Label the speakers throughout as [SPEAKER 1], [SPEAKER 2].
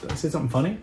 [SPEAKER 1] Did I say something funny?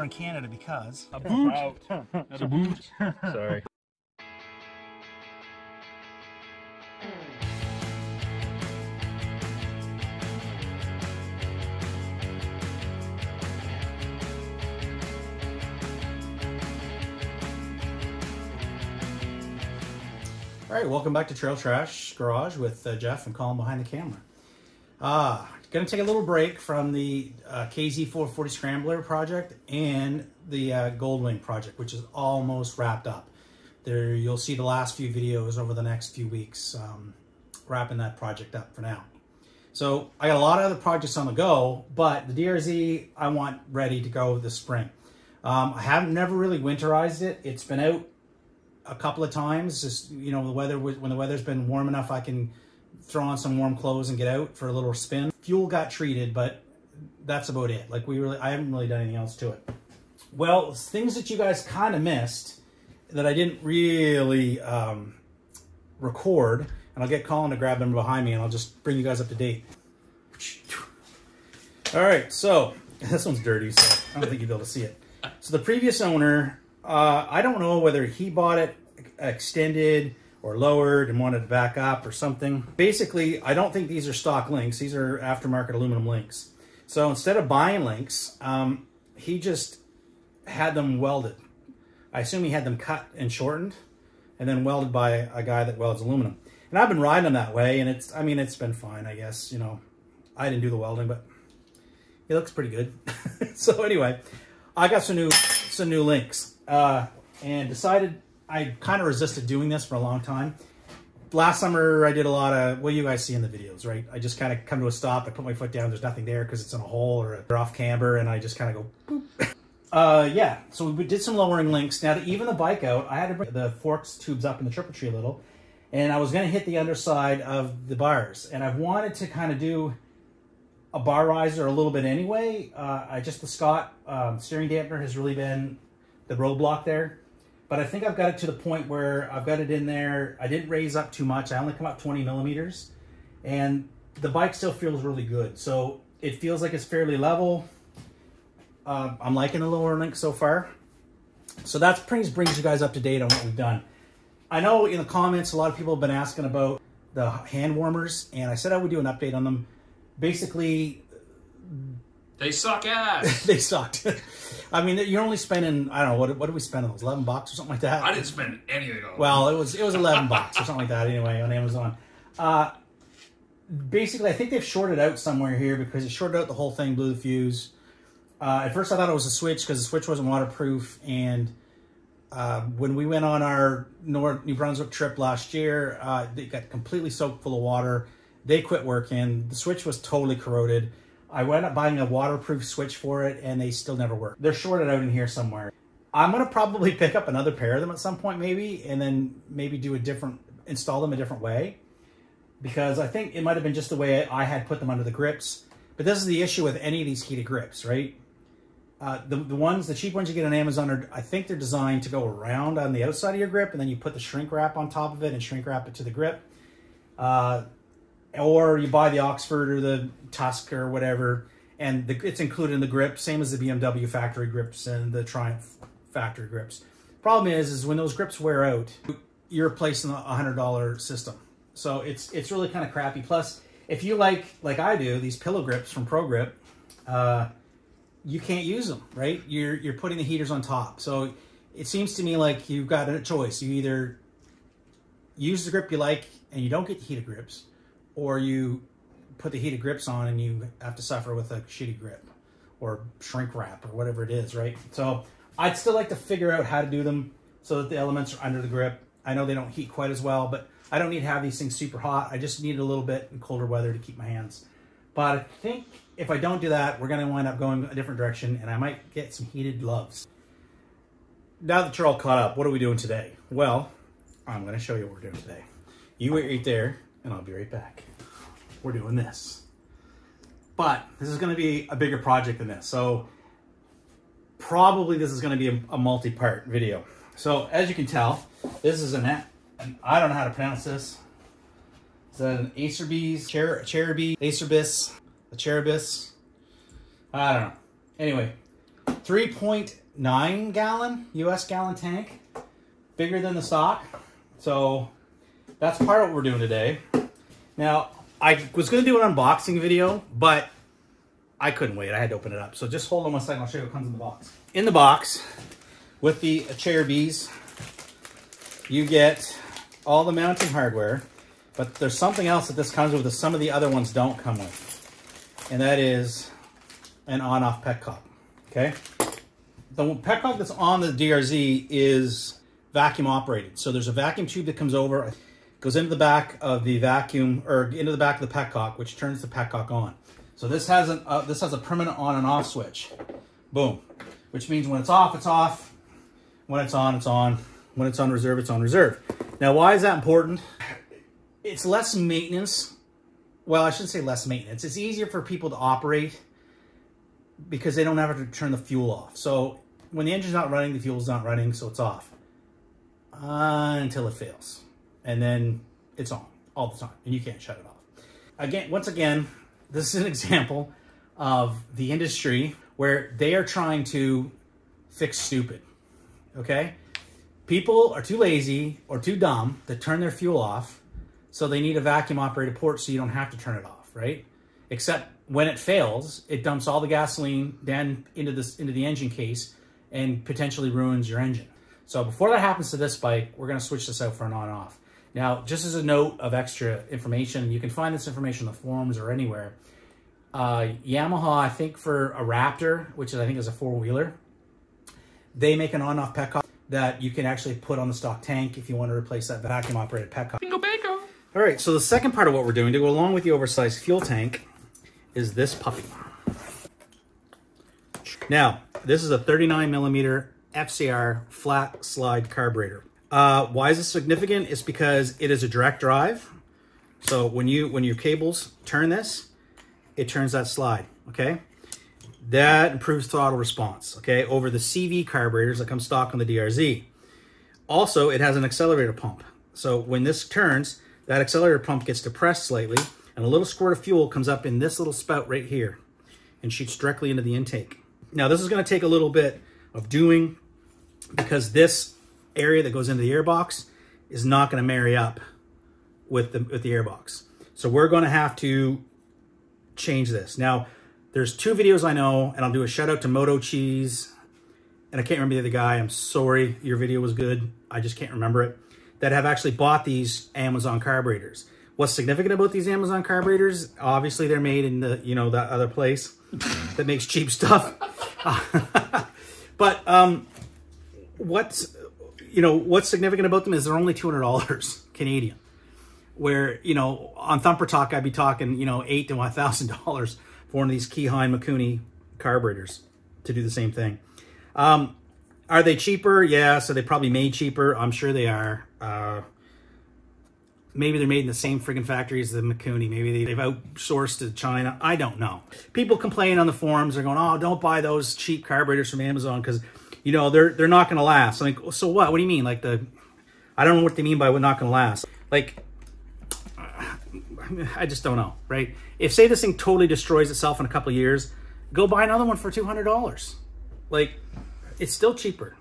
[SPEAKER 1] In Canada because a boot. Not a boot. Sorry. All right, welcome back to Trail Trash Garage with Jeff and Colin behind the camera. Going to take a little break from the KZ440 Scrambler project and the Goldwing project, which is almost wrapped up. There, you'll see the last few videos over the next few weeks, wrapping that project up for now. So I got a lot of other projects on the go, but the DRZ I want ready to go this spring. I haven't never really winterized it. It's been out a couple of times. Just, you know, when the weather's been warm enough, I can throw on some warm clothes and get out for a little spin. Fuel got treated, but that's about it. Like I haven't really done anything else to it. Well, things that you guys kind of missed that I didn't really record, and I'll get Colin to grab them behind me and I'll just bring you guys up to date. All right, so this one's dirty, so I don't think you'll be able to see it. So the previous owner, I don't know whether he bought it extended or lowered and wanted to back up or something. Basically, I don't think these are stock links. These are aftermarket aluminum links. So instead of buying links, he just had them welded. I assume he had them cut and shortened and then welded by a guy that welds aluminum. And I've been riding them that way, and it's been fine, I guess. You know, I didn't do the welding, but it looks pretty good. So anyway, I got some new links and decided I kind of resisted doing this for a long time. Last summer, I did a lot of, well, you guys see in the videos, right? I just kind of come to a stop, I put my foot down, there's nothing there because it's in a hole or off camber, and I just kind of go, boop. Yeah, so we did some lowering links. Now, to even the bike out, I had to bring the forks tubes up in the triple tree a little, and I was going to hit the underside of the bars, and I've wanted to kind of do a bar riser a little bit anyway. The Scott steering dampener has really been the roadblock there. But I think I've got it to the point where I've got it in there. I didn't raise up too much. I only come up 20 millimeters. And the bike still feels really good. So it feels like it's fairly level. I'm liking the lower link so far. So that brings you guys up to date on what we've done. I know in the comments, a lot of people have been asking about the hand warmers. And I said I would do an update on them. Basically,
[SPEAKER 2] they suck ass.
[SPEAKER 1] They sucked. I mean, you're only spending, I don't know, what did we spend on those? $11 or something like that?
[SPEAKER 2] I didn't spend anything on
[SPEAKER 1] Well, it was $11 or something like that anyway on Amazon. Basically, I think they've shorted out somewhere here because it shorted out the whole thing, blew the fuse. At first I thought it was a switch because the switch wasn't waterproof, and when we went on our New Brunswick trip last year, they got completely soaked full of water. They quit working. The switch was totally corroded. I wound up buying a waterproof switch for it, and they still never work. They're shorted out in here somewhere. I'm going to probably pick up another pair of them at some point maybe, and then maybe do install them a different way. Because I think it might have been just the way I had put them under the grips. But this is the issue with any of these heated grips, right? The cheap ones you get on Amazon, I think they're designed to go around on the outside of your grip, and then you put the shrink wrap on top of it and shrink wrap it to the grip. Or you buy the Oxford or the Tusk or whatever, and it's included in the grip, same as the BMW factory grips and the Triumph factory grips. Problem is when those grips wear out, you're replacing a $100 system. So it's really kind of crappy. Plus, if you like I do, these pillow grips from Pro Grip, you can't use them, right? You're putting the heaters on top. So it seems to me like you've got a choice. You either use the grip you like and you don't get the heated grips, or you put the heated grips on and you have to suffer with a shitty grip or shrink wrap or whatever it is, right? So I'd still like to figure out how to do them so that the elements are under the grip. I know they don't heat quite as well, but I don't need to have these things super hot. I just need a little bit in colder weather to keep my hands But I think if I don't do that, we're going to wind up going a different direction, and I might get some heated gloves. Now that you're all caught up, what are we doing today? Well, I'm going to show you what we're doing today. You wait right there, and I'll be right back. We're doing this. But this is going to be a bigger project than this. So probably this is going to be a multi-part video. So as you can tell, this is I don't know how to pronounce this. It's an Acerbis, Acerbis. I don't know. Anyway, 3.9 gallon US gallon tank, bigger than the stock. So that's part of what we're doing today. Now, I was going to do an unboxing video, but I couldn't wait. I had to open it up. So just hold on one second. I'll show you what comes in the box. In the box, with the Acerbis, you get all the mounting hardware, but there's something else that this comes with that some of the other ones don't come with, and that is an on-off petcock, okay? The petcock that's on the DRZ is vacuum operated. So there's a vacuum tube that comes over, goes into the back of the vacuum, or into the back of the petcock, which turns the petcock on. So this has a permanent on and off switch. Boom. Which means when it's off, it's off. When it's on, it's on. When it's on reserve, it's on reserve. Now, why is that important? It's less maintenance. Well, I shouldn't say less maintenance. It's easier for people to operate because they don't have to turn the fuel off. So when the engine's not running, the fuel's not running, so it's off until it fails. And then it's on all the time, and you can't shut it off. Once again, this is an example of the industry where they are trying to fix stupid, okay? People are too lazy or too dumb to turn their fuel off, so they need a vacuum operated port so you don't have to turn it off, right? Except when it fails, it dumps all the gasoline down into the engine case and potentially ruins your engine. So before that happens to this bike, we're gonna switch this out for an on-off. Now, just as a note of extra information, you can find this information in the forums or anywhere. Yamaha, I think for a Raptor, which I think is a four-wheeler, they make an on-off petcock that you can actually put on the stock tank if you want to replace that vacuum-operated petcock. Bingo, bingo. All right, so the second part of what we're doing to go along with the oversized fuel tank is this puppy. Now, this is a 39mm FCR flat slide carburetor. Why is this significant? It's because it is a direct drive. So when your cables turn this, it turns that slide, okay? That improves throttle response, okay, over the CV carburetors that come stock on the DRZ. Also, it has an accelerator pump. So when this turns, that accelerator pump gets depressed slightly, and a little squirt of fuel comes up in this little spout right here and shoots directly into the intake. Now, this is going to take a little bit of doing because this area that goes into the airbox is not going to marry up with the airbox. So we're going to have to change this. Now, there's two videos I know, and I'll do a shout out to Moto Cheese, and I can't remember the other guy. I'm sorry, your video was good. I just can't remember it. That have actually bought these Amazon carburetors. What's significant about these Amazon carburetors? Obviously, they're made in the that other place that makes cheap stuff. But what's significant about them is they're only $200 Canadian. Where, on Thumper Talk, I'd be talking, $8,000 to $1,000 for one of these Keyheim Mikuni carburetors to do the same thing. Are they cheaper? Yeah, so they probably made cheaper. I'm sure they are. Maybe they're made in the same friggin' factory as the Mikuni. Maybe they've outsourced to China. I don't know. People complain on the forums. They're going, oh, don't buy those cheap carburetors from Amazon because, they're not going to last. I'm like, so what? What do you mean? Like I don't know what they mean by what not going to last. Like, I just don't know, right? If, say, this thing totally destroys itself in a couple of years, go buy another one for $200. Like, it's still cheaper.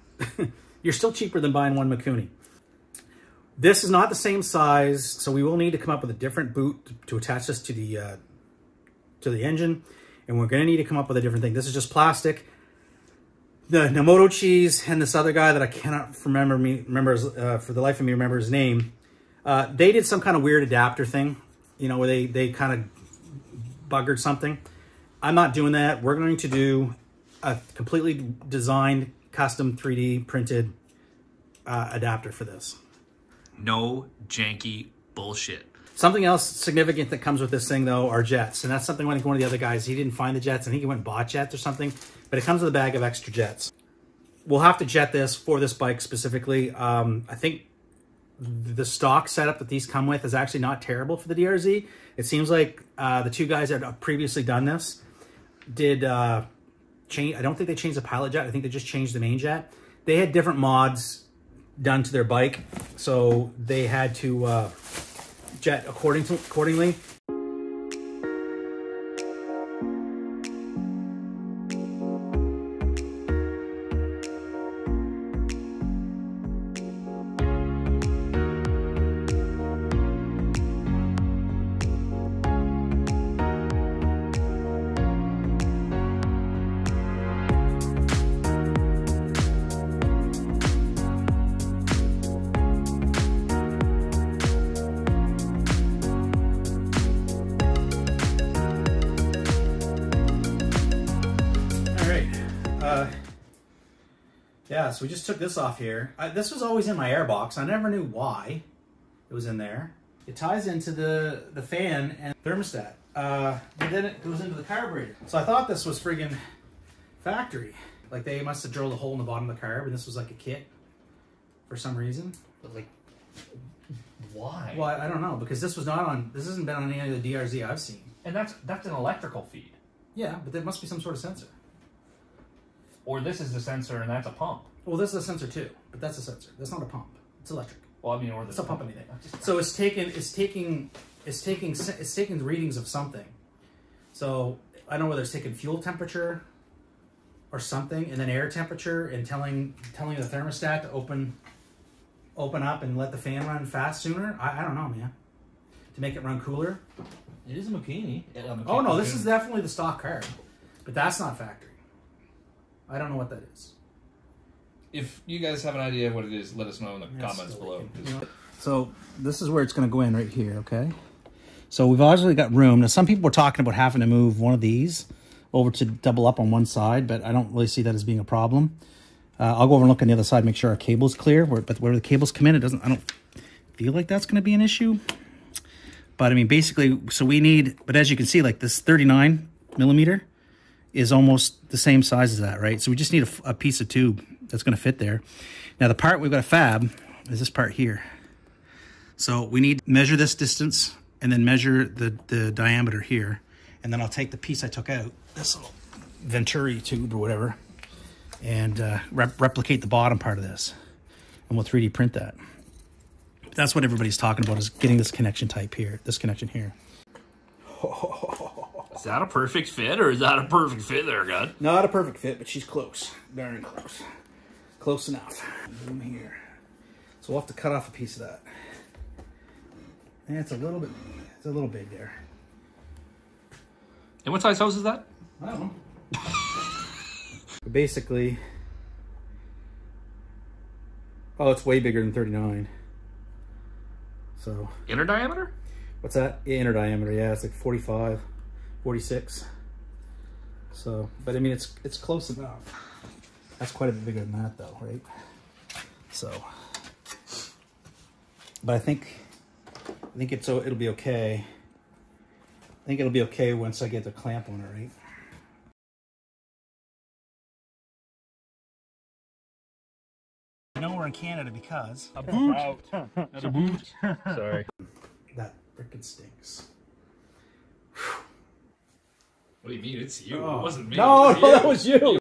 [SPEAKER 1] You're still cheaper than buying one Mikuni. This is not the same size, so we will need to come up with a different boot to attach this to the engine, and we're going to need to come up with a different thing. This is just plastic. The Moto Cheese and this other guy that I cannot remember for the life of me remember his name. They did some kind of weird adapter thing, where they kind of buggered something. I'm not doing that. We're going to do a completely designed, custom 3D printed adapter for this.
[SPEAKER 2] No janky bullshit.
[SPEAKER 1] Something else significant that comes with this thing, though, are jets. And that's something when one of the other guys, he didn't find the jets. I think he went and bought jets or something. But it comes with a bag of extra jets. We'll have to jet this for this bike specifically. I think the stock setup that these come with is actually not terrible for the DRZ. It seems like the two guys that have previously done this did change. I don't think they changed the pilot jet. I think they just changed the main jet. They had different mods done to their bike, so they had to jet accordingly. Yeah, so we just took this off here. This was always in my air box. I never knew why it was in there. It ties into the fan and thermostat. But then it goes into the carburetor. So I thought this was friggin' factory. Like they must have drilled a hole in the bottom of the carb and this was like a kit for some reason.
[SPEAKER 2] But like, why?
[SPEAKER 1] Well, I don't know, because this was not on, this hasn't been on any of the DRZ I've seen.
[SPEAKER 2] And that's an electrical feed.
[SPEAKER 1] Yeah, but there must be some sort of sensor.
[SPEAKER 2] Or this is the sensor and that's a pump.
[SPEAKER 1] Well, this is a sensor too, but that's a sensor. That's not a pump. It's electric.
[SPEAKER 2] Well, I mean, or
[SPEAKER 1] it's a pump anything. So it's taking the readings of something. So I don't know whether it's taking fuel temperature or something, and then air temperature, and telling the thermostat to open up and let the fan run fast sooner. I don't know, man. To make it run cooler.
[SPEAKER 2] It is a Makini.
[SPEAKER 1] Oh no, this is definitely the stock carb, but that's not factory. I don't know what that is.
[SPEAKER 3] If you guys have an idea of what it is, let us know in the comments below.
[SPEAKER 1] So this is where it's going to go in right here, okay? So we've obviously got room. Now some people were talking about having to move one of these over to double up on one side, but I don't really see that as being a problem. I'll go over and look on the other side, make sure our cable's clear. But where the cables come in, I don't feel like that's going to be an issue. But I mean, basically, so we need, but as you can see, like this 39mm is almost the same size as that, right? So we just need a piece of tube that's going to fit there. Now the part we've got to fab is this part here. So we need to measure this distance and then measure the diameter here. And then I'll take the piece I took out, this little Venturi tube or whatever, and replicate the bottom part of this. And we'll 3D print that. That's what everybody's talking about, is getting this connection type here, this connection here.
[SPEAKER 2] Is that a perfect fit, or is that a perfect fit there, God?
[SPEAKER 1] Not a perfect fit, but she's close. Darn close. Close enough. Boom here. So we'll have to cut off a piece of that. And it's a little big there.
[SPEAKER 2] And what size hose is that?
[SPEAKER 1] I don't know. But basically, oh, it's way bigger than 39. So.
[SPEAKER 2] Inner diameter?
[SPEAKER 1] What's that? Inner diameter, yeah, it's like 45, 46. So, but I mean, it's close enough. That's quite a bit bigger than that though, right? So, but I think it'll be okay. I think it'll be okay once I get the clamp on it, right? I know we're in Canada because
[SPEAKER 3] a boot. Not a boot. Sorry.
[SPEAKER 1] That freaking stinks.
[SPEAKER 2] What do you mean? It's you.
[SPEAKER 1] Oh.
[SPEAKER 2] It wasn't me.
[SPEAKER 1] No, that was you.